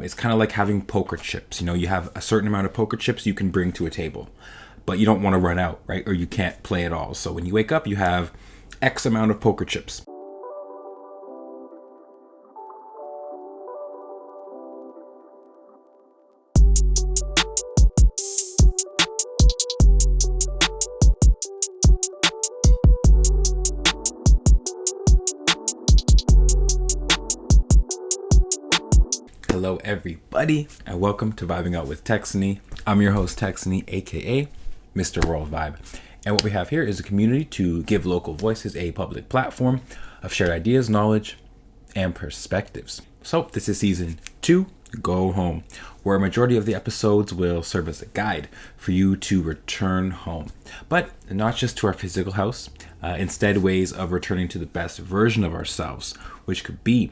It's kind of like having poker chips. You have a certain amount of poker chips you can bring to a table, but you don't want to run out, right? Or you can't play it all. So when you wake up, you have X amount of poker chips. Hello everybody, and welcome to Vibing Out with Texony. I'm your host Texony, aka Mr. WorldVibe. And what we have here is a community to give local voices a public platform of shared ideas, knowledge, and perspectives. So this is season 2, Go Home, where a majority of the episodes will serve as a guide for you to return home. But not just to our physical house, instead ways of returning to the best version of ourselves, which could be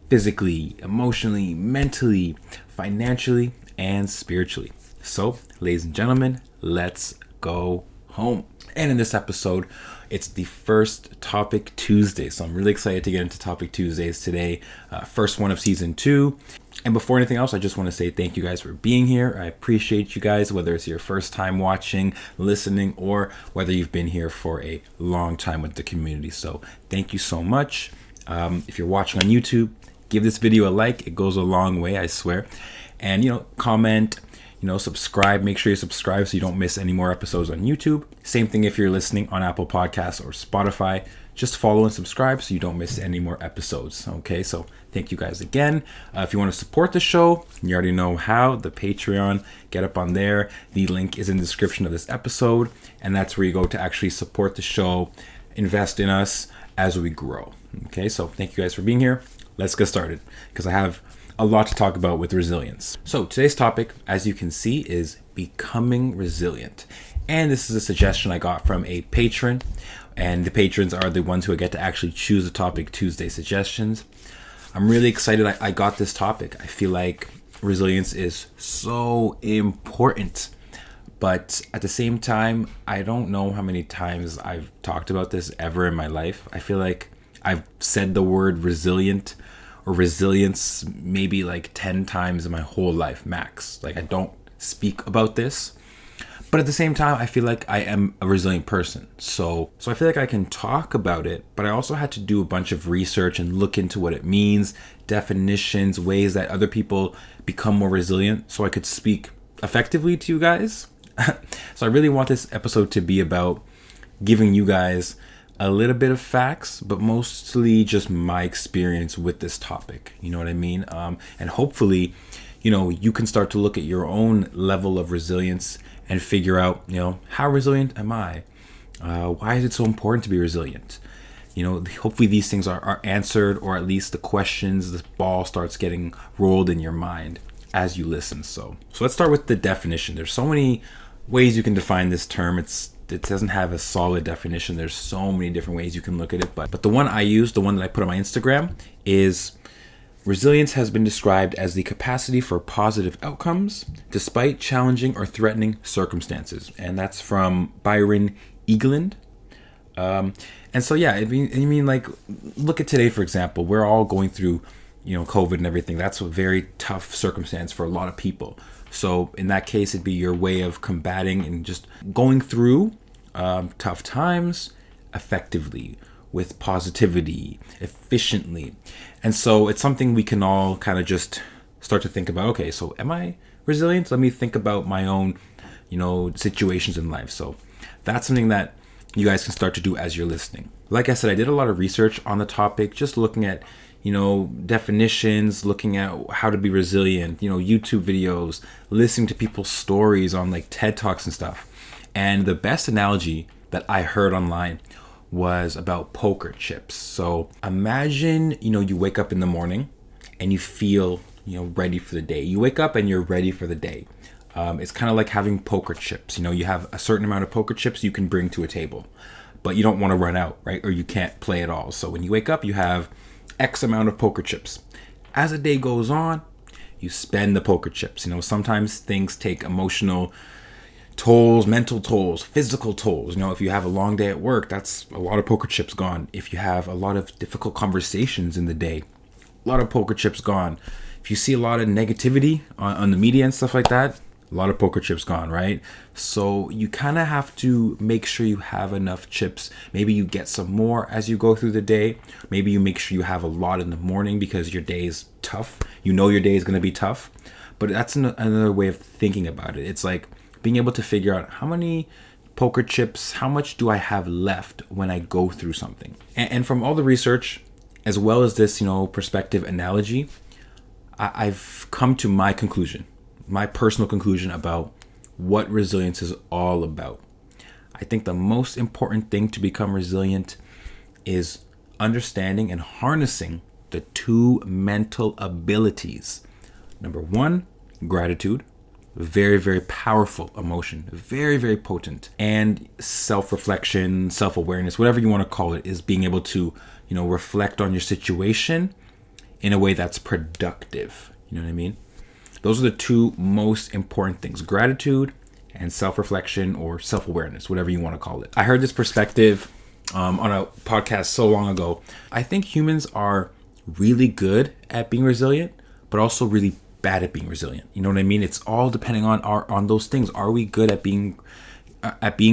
physically, emotionally, mentally, financially, and spiritually. So, ladies and gentlemen, let's go home. And in this episode, it's the first Topic Tuesday. So I'm really excited to get into Topic Tuesdays today. First one of season 2. And before anything else, I just want to say thank you guys for being here. I appreciate you guys, whether it's your first time watching, listening, or whether you've been here for a long time with the community. So thank you so much. If you're watching on YouTube, give this video a like. It goes a long way, I swear. And, comment, subscribe. Make sure you subscribe so you don't miss any more episodes on YouTube. Same thing if you're listening on Apple Podcasts or Spotify. Just follow and subscribe so you don't miss any more episodes. Okay, so thank you guys again. If you want to support the show, you already know how. The Patreon, get up on there. The link is in the description of this episode. And that's where you go to actually support the show, invest in us as we grow. Okay, so thank you guys for being here. Let's get started because I have a lot to talk about with resilience. So today's topic, as you can see, is becoming resilient. And this is a suggestion I got from a patron. And the patrons are the ones who get to actually choose the Topic Tuesday suggestions. I'm really excited I got this topic. I feel like resilience is so important. But at the same time, I don't know how many times I've talked about this ever in my life. I feel like I've said the word resilient or resilience maybe like 10 times in my whole life, max. Like I don't speak about this. But at the same time, I feel like I am a resilient person. So I feel like I can talk about it, but I also had to do a bunch of research and look into what it means, definitions, ways that other people become more resilient so I could speak effectively to you guys. So I really want this episode to be about giving you guys a little bit of facts, but mostly just my experience with this topic. You know what I mean? And hopefully, you can start to look at your own level of resilience and figure out, how resilient am I? Why is it so important to be resilient? Hopefully these things are answered, or at least the questions, the ball starts getting rolled in your mind as you listen. So let's start with the definition. There's so many ways you can define this term. It doesn't have a solid definition. There's so many different ways you can look at it. But the one I use, the one that I put on my Instagram, is resilience has been described as the capacity for positive outcomes despite challenging or threatening circumstances. And that's from Byron Egeland. And so, yeah, I mean, like, look at today, for example. We're all going through, COVID and everything. That's a very tough circumstance for a lot of people. So in that case, it'd be your way of combating and just going through tough times effectively, with positivity, efficiently. And so it's something we can all kind of just start to think about. Okay, so am I resilient? Let me think about my own, situations in life. So that's something that you guys can start to do as you're listening. Like I said, I did a lot of research on the topic, just looking at definitions, looking at how to be resilient, YouTube videos, listening to people's stories on like TED Talks and stuff. And the best analogy that I heard online was about poker chips. So imagine, you wake up in the morning and you feel, ready for the day. You wake up and you're ready for the day. It's kind of like having poker chips. You have a certain amount of poker chips you can bring to a table, but you don't want to run out, right? Or you can't play it all. So when you wake up, you have X amount of poker chips. As the day goes on, you spend the poker chips. Sometimes things take emotional tolls, mental tolls, physical tolls. If you have a long day at work, that's a lot of poker chips gone. If you have a lot of difficult conversations in the day, a lot of poker chips gone. If if you see a lot of negativity on the media and stuff like that, a lot of poker chips gone, right? So you kind of have to make sure you have enough chips. Maybe you get some more as you go through the day. Maybe you make sure you have a lot in the morning because your day is tough. You know your day is going to be tough. But that's another way of thinking about it. It's like being able to figure out how many poker chips, how much do I have left when I go through something. And from all the research, as well as this, perspective analogy, I've come to my conclusion. My personal conclusion about what resilience is all about. I think the most important thing to become resilient is understanding and harnessing the two mental abilities. Number one, gratitude. Very, very powerful emotion. Very, very potent. And self-reflection, self-awareness, whatever you want to call it, is being able to, reflect on your situation in a way that's productive. You know what I mean? Those are the two most important things, gratitude and self-reflection or self-awareness, whatever you want to call it. I heard this perspective on a podcast so long ago. I think humans are really good at being resilient, but also really bad at being resilient. You know what I mean? It's all depending on those things. Are we good at being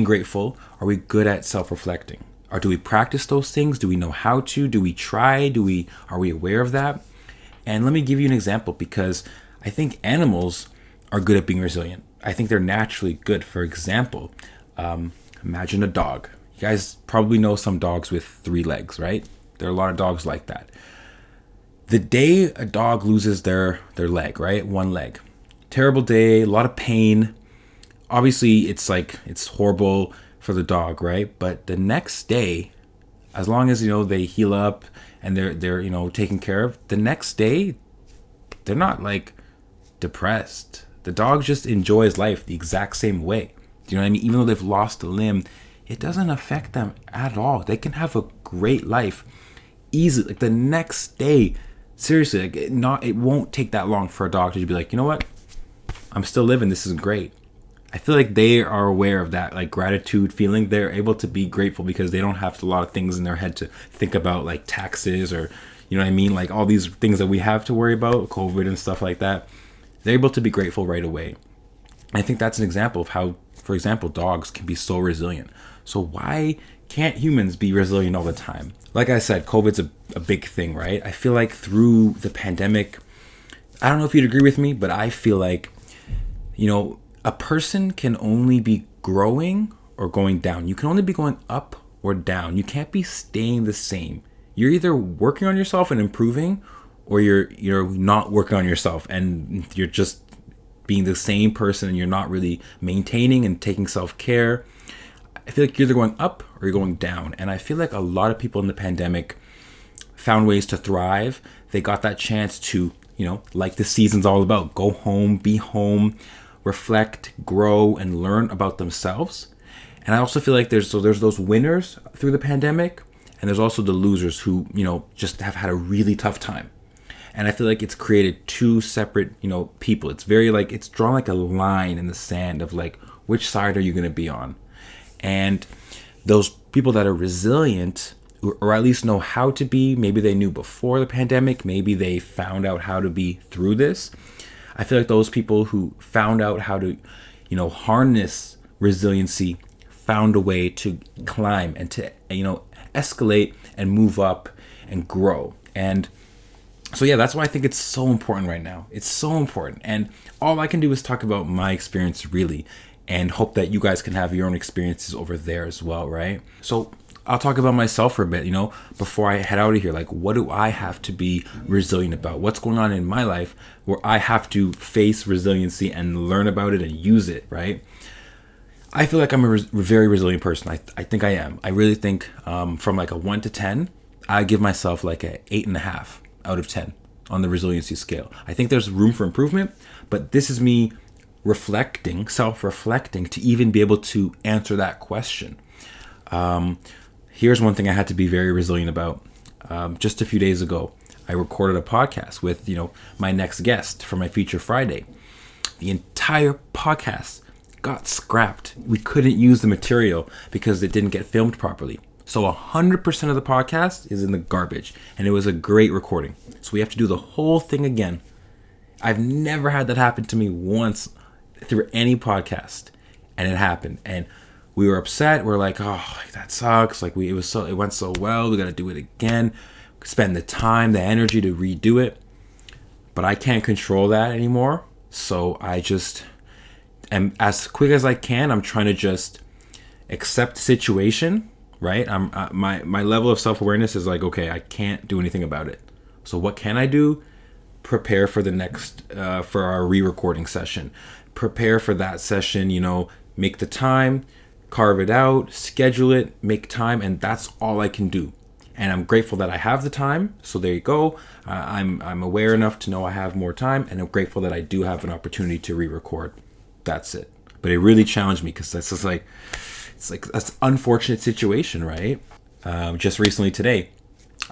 grateful? Are we good at self-reflecting? Or do we practice those things? Do we know how to? Do we try? Are we aware of that? And let me give you an example, because I think animals are good at being resilient. I think they're naturally good. For example, imagine a dog. You guys probably know some dogs with 3 legs, right? There are a lot of dogs like that. The day a dog loses their leg, right? 1 leg. Terrible day, a lot of pain. Obviously, it's horrible for the dog, right? But the next day, as long as, they heal up and they're taken care of, the next day, they're not depressed. The dog just enjoys life the exact same way. Do you know what I mean? Even though they've lost a limb, it doesn't affect them at all. They can have a great life easily. The next day, seriously, it won't take that long for a dog to be like, you know what? I'm still living. This is great. I feel like they are aware of that, gratitude feeling. They're able to be grateful because they don't have a lot of things in their head to think about, taxes or, you know what I mean? All these things that we have to worry about, COVID and stuff like that. They're able to be grateful right away. I think that's an example of how, for example, dogs can be so resilient. So why can't humans be resilient all the time? Like I said, COVID's a big thing, right? I feel like through the pandemic, I don't know if you'd agree with me, but I feel like, a person can only be growing or going down. You can only be going up or down. You can't be staying the same. You're either working on yourself and improving, or you're not working on yourself and you're just being the same person and you're not really maintaining and taking self-care. I feel like you're either going up or you're going down. And I feel like a lot of people in the pandemic found ways to thrive. They got that chance to, like the season's all about, go home, be home, reflect, grow, and learn about themselves. And I also feel like there's those winners through the pandemic, and there's also the losers who, just have had a really tough time. And I feel like it's created two separate, people. It's very it's drawn like a line in the sand of which side are you going to be on? And those people that are resilient, or at least know how to be, maybe they knew before the pandemic, maybe they found out how to be through this. I feel like those people who found out how to, harness resiliency, found a way to climb and to, escalate and move up and grow. And so, yeah, that's why I think it's so important right now. It's so important. And all I can do is talk about my experience, really, and hope that you guys can have your own experiences over there as well, right? So I'll talk about myself for a bit, before I head out of here. What do I have to be resilient about? What's going on in my life where I have to face resiliency and learn about it and use it, right? I feel like I'm a very resilient person. I think I am. I really think from a 1 to 10, I give myself a 8.5 out of 10 on the resiliency scale. I think there's room for improvement, but this is me self-reflecting to even be able to answer that question. Here's one thing I had to be very resilient about. Just a few days ago, I recorded a podcast with, my next guest for my Feature Friday. The entire podcast got scrapped. We couldn't use the material because it didn't get filmed properly. So 100% of the podcast is in the garbage, and it was a great recording. So we have to do the whole thing again. I've never had that happen to me once through any podcast, and it happened. And we were upset. We're like, oh, that sucks. Like it went so well. We got to do it again. Spend the time, the energy to redo it. But I can't control that anymore. So I just am, as quick as I can, I'm trying to just accept the situation, right? My level of self-awareness is like, okay, I can't do anything about it. So what can I do? Prepare for the next, for our re-recording session. Prepare for that session, make the time, carve it out, schedule it, make time, and that's all I can do. And I'm grateful that I have the time. So there you go. I'm aware enough to know I have more time, and I'm grateful that I do have an opportunity to re-record. That's it. But it really challenged me because that's just like, it's like that's an unfortunate situation, right? Just recently today,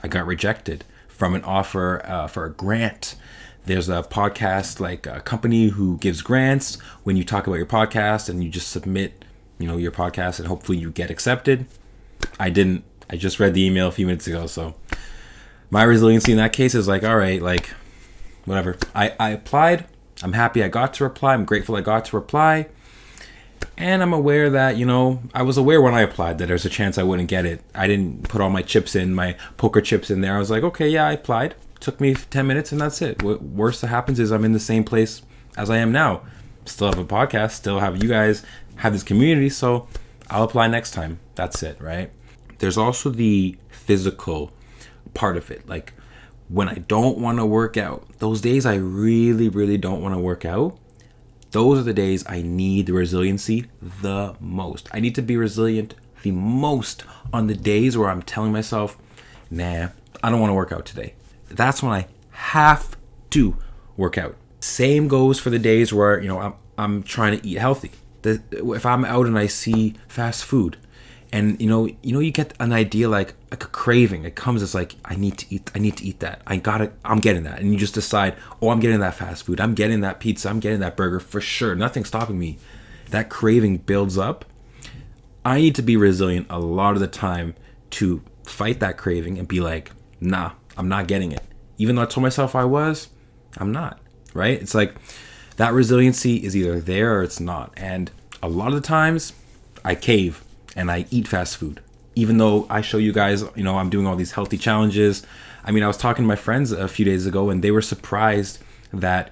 I got rejected from an offer for a grant. There's a podcast, like a company who gives grants when you talk about your podcast and you just submit, your podcast, and hopefully you get accepted. I didn't. I just read the email a few minutes ago. So my resiliency in that case is like, all right, like whatever. I applied. I'm happy I got to reply. I'm grateful I got to reply. And I'm aware that, I was aware when I applied that there's a chance I wouldn't get it. I didn't put all my chips in, my poker chips in there. I was like, okay, yeah, I applied. Took me 10 minutes and that's it. What worst that happens is I'm in the same place as I am now. Still have a podcast, still have you guys, have this community. So I'll apply next time. That's it, right? There's also the physical part of it. Like when I don't want to work out, those days I really, really don't want to work out. Those are the days I need the resiliency the most. I need to be resilient the most on the days where I'm telling myself, nah, I don't want to work out today. That's when I have to work out. Same goes for the days where, I'm trying to eat healthy. If I'm out and I see fast food and, you get an idea like a craving. It comes as like, I need to eat that. I'm getting that. And you just decide, oh, I'm getting that fast food. I'm getting that pizza. I'm getting that burger for sure. Nothing's stopping me. That craving builds up. I need to be resilient a lot of the time to fight that craving and be like, nah, I'm not getting it. Even though I told myself I was, I'm not, right? It's like that resiliency is either there or it's not. And a lot of the times I cave and I eat fast food. Even though I show you guys, I'm doing all these healthy challenges. I mean, I was talking to my friends a few days ago and they were surprised that,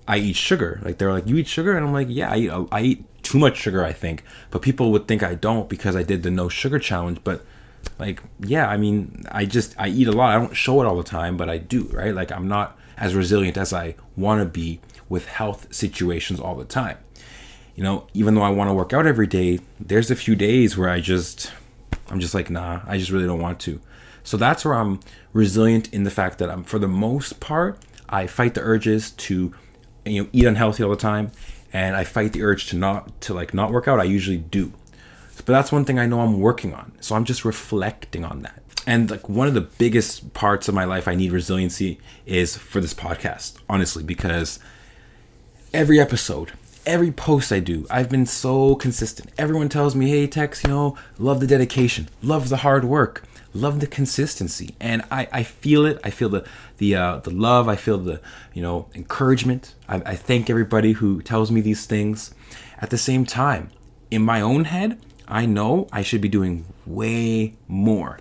I eat sugar. Like, they're like, you eat sugar? And I'm like, yeah, I eat too much sugar, I think. But people would think I don't because I did the no sugar challenge. But like, yeah, I mean, I eat a lot. I don't show it all the time, but I do, right? Like, I'm not as resilient as I want to be with health situations all the time. Even though I want to work out every day, there's a few days where I'm just like, nah, I just really don't want to. So that's where I'm resilient in the fact that for the most part, I fight the urges to, eat unhealthy all the time. And I fight the urge to not work out. I usually do. But that's one thing I know I'm working on. So I'm just reflecting on that. And like one of the biggest parts of my life I need resiliency is for this podcast, honestly, because every episode, every post I do, I've been so consistent. Everyone tells me, hey, Tex, love the dedication, love the hard work, love the consistency. And I feel it. I feel the love. I feel the, encouragement. I thank everybody who tells me these things. At the same time, in my own head, I know I should be doing way more.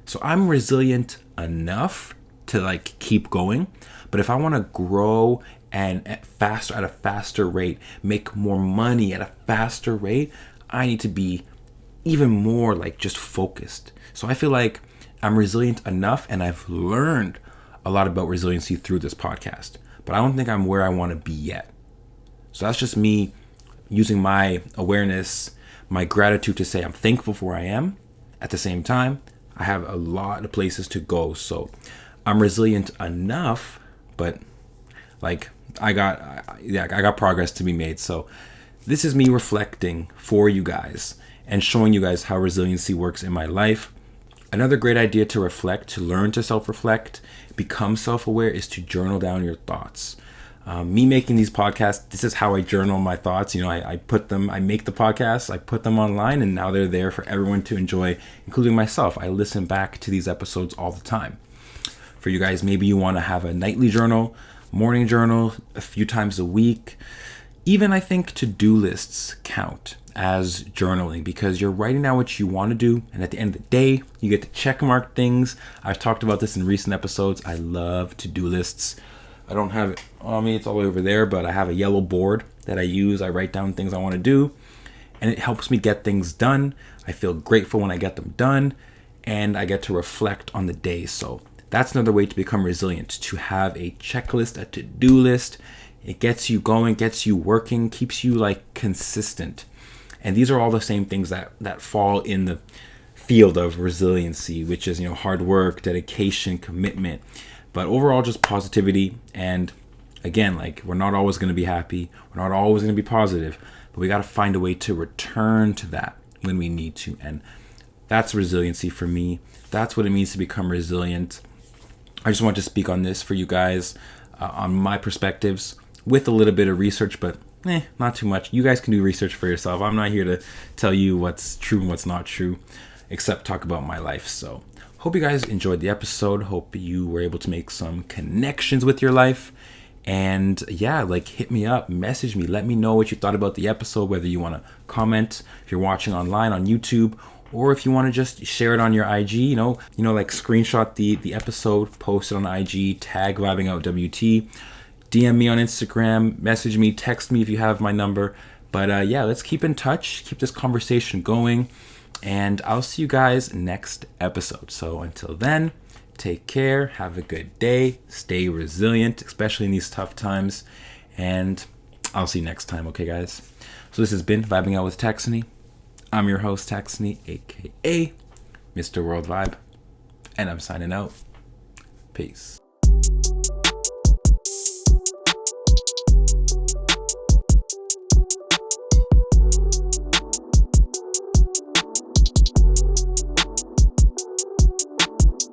So I'm resilient enough to keep going. But if I want to grow and at a faster rate, make more money at a faster rate, I need to be even more just focused. So I feel like I'm resilient enough, and I've learned a lot about resiliency through this podcast, but I don't think I'm where I want to be yet. So that's just me using my awareness, my gratitude to say I'm thankful for where I am. At the same time, I have a lot of places to go. So I'm resilient enough, but I got progress to be made. So this is me reflecting for you guys and showing you guys how resiliency works in my life. Another great idea to reflect, to learn to self-reflect, become self-aware, is to journal down your thoughts. Me making these podcasts, this is how I journal my thoughts. I make the podcasts, I put them online, and now they're there for everyone to enjoy, including myself. I listen back to these episodes all the time. For you guys, maybe you want to have a nightly journal. morning journal a few times a week. Even I think to-do lists count as journaling because you're writing down what you want to do, and at the end of the day, you get to check mark things. I've talked about this in recent episodes. I love to-do lists. I don't have it on me, it's all the way over there, but I have a yellow board that I use. I write down things I want to do, and it helps me get things done. I feel grateful when I get them done, and I get to reflect on the day. So that's another way to become resilient, to have a checklist, a to-do list. It gets you going, gets you working, keeps you like consistent. And these are all the same things that fall in the field of resiliency, which is, hard work, dedication, commitment, but overall just positivity. And again, like, we're not always going to be happy. We're not always going to be positive, but we got to find a way to return to that when we need to. And that's resiliency for me. That's what it means to become resilient. I just want to speak on this for you guys, on my perspectives, with a little bit of research, but not too much. You guys can do research for yourself. I'm not here to tell you what's true and what's not true, except talk about my life. So hope you guys enjoyed the episode. Hope you were able to make some connections with your life. And yeah, like, hit me up, message me, let me know what you thought about the episode, whether you want to comment if you're watching online on YouTube, or if you want to just share it on your IG, like screenshot the episode, post it on IG, tag Vibing Out WT, DM me on Instagram, message me, text me if you have my number. But yeah, let's keep in touch, keep this conversation going, and I'll see you guys next episode. So until then, take care, have a good day, stay resilient, especially in these tough times, and I'll see you next time, okay, guys? So this has been Vibing Out with Texony. I'm your host, Texony, aka Mr. WorldVibe, and I'm signing out. Peace.